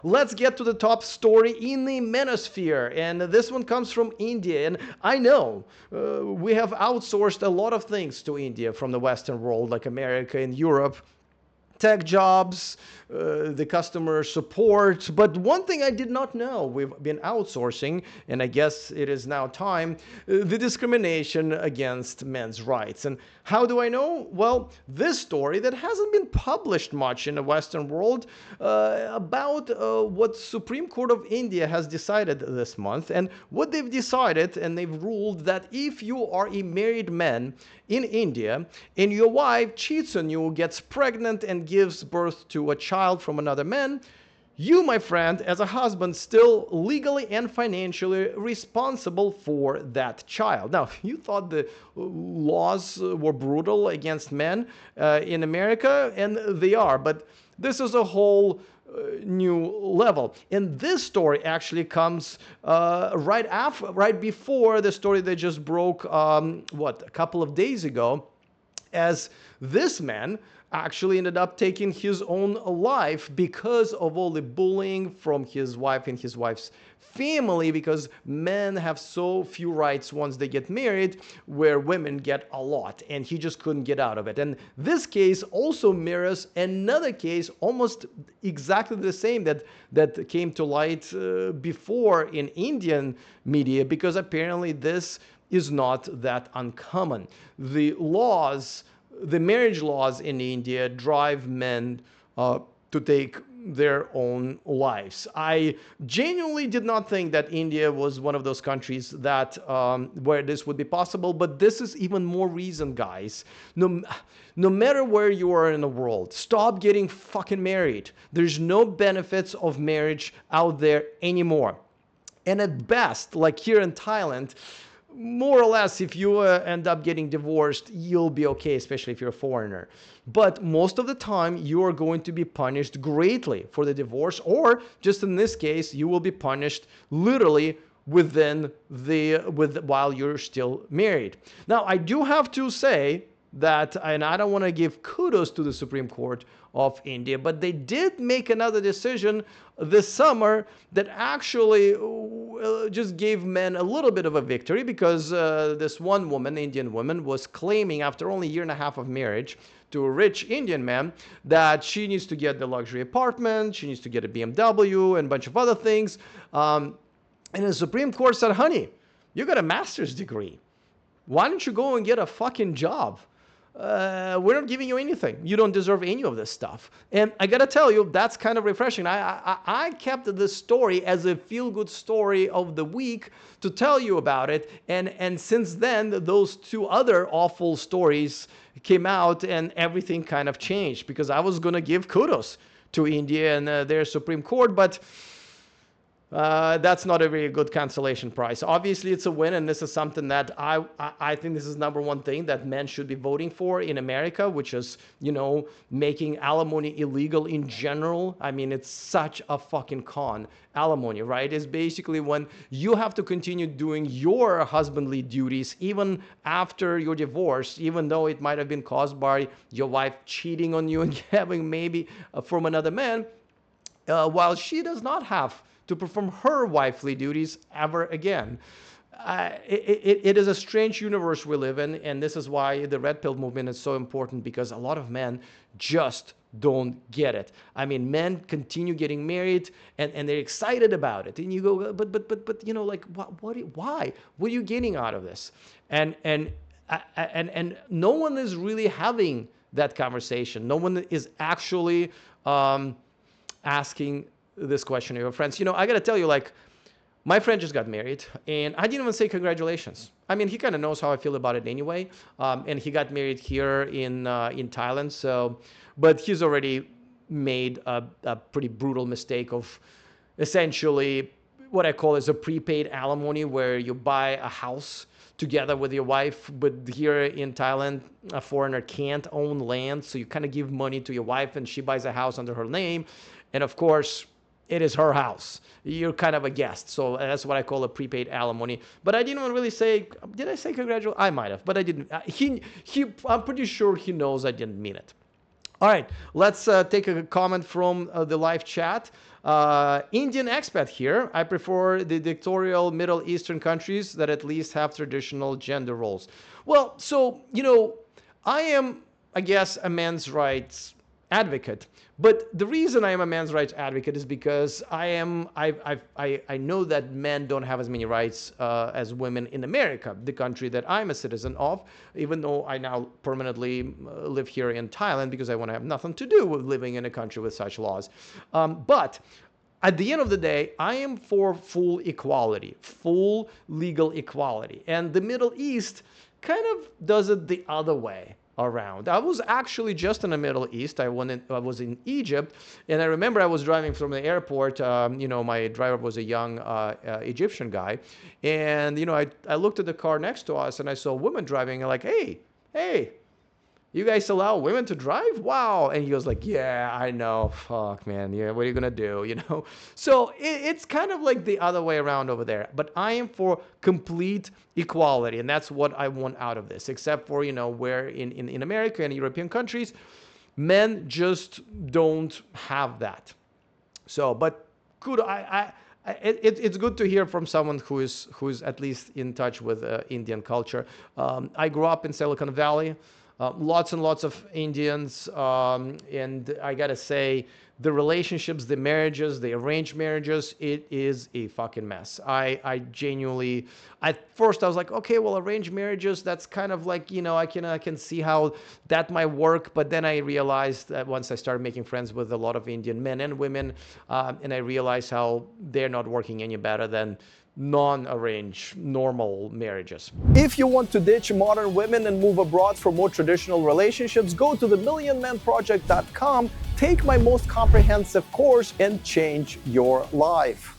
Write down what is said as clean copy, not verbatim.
Let's get to the top story in the manosphere. And this one comes from India. And I know we have outsourced a lot of things to India from the Western world, like America and Europe, tech jobs, the customer support. But one thing I did not know, we've been outsourcing, and I guess it is now time, the discrimination against men's rights. And how do I know? Well, this story that hasn't been published much in the Western world about what Supreme Court of India has decided this month, and what they've decided, and they've ruled that if you are a married man in India and your wife cheats on you, gets pregnant, and gives birth to a child from another man, you, my friend, as a husband, still legally and financially responsible for that child. Now, you thought the laws were brutal against men in America, and they are, but this is a whole new level. And this story actually comes right before the story that just broke, a couple of days ago, as this man actually ended up taking his own life because of all the bullying from his wife and his wife's family, because men have so few rights once they get married, where women get a lot, and he just couldn't get out of it. And this case also mirrors another case almost exactly the same that came to light before in Indian media, because apparently this is not that uncommon. The marriage laws in India drive men to take their own lives. I genuinely did not think that India was one of those countries that where this would be possible, but this is even more reason, guys. No matter where you are in the world, stop getting fucking married. There's no benefits of marriage out there anymore. And at best, like here in Thailand, more or less, if you end up getting divorced, you'll be okay, especially if you're a foreigner. But most of the time, you are going to be punished greatly for the divorce, or just in this case, you will be punished literally while you're still married. Now, I do have to say that, and I don't want to give kudos to the Supreme Court of India, but they did make another decision this summer that actually just gave men a little bit of a victory, because this one woman, Indian woman, was claiming after only a year and a half of marriage to a rich Indian man that she needs to get the luxury apartment, she needs to get a BMW and a bunch of other things. And the Supreme Court said, honey, you got a master's degree. Why don't you go and get a fucking job? We're not giving you anything. You don't deserve any of this stuff. And I gotta tell you, that's kind of refreshing. I kept this story as a feel-good story of the week to tell you about it. And since then, those two other awful stories came out, and everything kind of changed, because I was gonna give kudos to India and their Supreme Court, but that's not a very good cancellation price. Obviously, it's a win, and this is something that I think this is number one thing that men should be voting for in America, which is, making alimony illegal in general. I mean, it's such a fucking con. Alimony, right, is basically when you have to continue doing your husbandly duties even after your divorce, even though it might have been caused by your wife cheating on you and having maybe from another man, while she does not have to perform her wifely duties ever again. It is a strange universe we live in, and this is why the red pill movement is so important, because a lot of men just don't get it. I mean, men continue getting married, and they're excited about it, and you go, but like, why? What are you getting out of this? And no one is really having that conversation. No one is actually asking this question to your friends. I got to tell you, like, my friend just got married, and I didn't even say congratulations. I mean, he kind of knows how I feel about it anyway, and he got married here in Thailand. So, but he's already made a pretty brutal mistake of essentially what I call is a prepaid alimony, where you buy a house together with your wife, but here in Thailand, a foreigner can't own land, so you kind of give money to your wife, and she buys a house under her name, and of course, it is her house. You're kind of a guest. So that's what I call a prepaid alimony. But I didn't really say, did I say congratulations? I might have, but I didn't. I'm pretty sure he knows I didn't mean it. All right, let's take a comment from the live chat. Indian expat here. I prefer the dictatorial Middle Eastern countries that at least have traditional gender roles. Well, so, I am, I guess, a men's rights advocate. But the reason I am a men's rights advocate is because I know that men don't have as many rights as women in America, the country that I'm a citizen of, even though I now permanently live here in Thailand because I want to have nothing to do with living in a country with such laws. But at the end of the day, I am for full equality, full legal equality. And the Middle East kind of does it the other way around. I was actually just in the Middle East. I was in Egypt, and I remember I was driving from the airport. My driver was a young Egyptian guy, and I looked at the car next to us, and I saw a woman driving. And like, hey, you guys allow women to drive? Wow. And he was like, yeah, I know. Fuck, man. Yeah, what are you going to do? So it's kind of like the other way around over there. But I am for complete equality. And that's what I want out of this, except for, where in America and European countries, men just don't have that. So, but could it's good to hear from someone who is at least in touch with Indian culture. I grew up in Silicon Valley. Lots and lots of Indians, and I gotta say, the relationships, the marriages, the arranged marriages, it is a fucking mess. I genuinely, at first I was like, okay, well, arranged marriages, that's kind of like, I can see how that might work. But then I realized that once I started making friends with a lot of Indian men and women, and I realized how they're not working any better than non-arranged normal marriages. If you want to ditch modern women and move abroad for more traditional relationships, go to themillionmenproject.com, take my most comprehensive course, and change your life.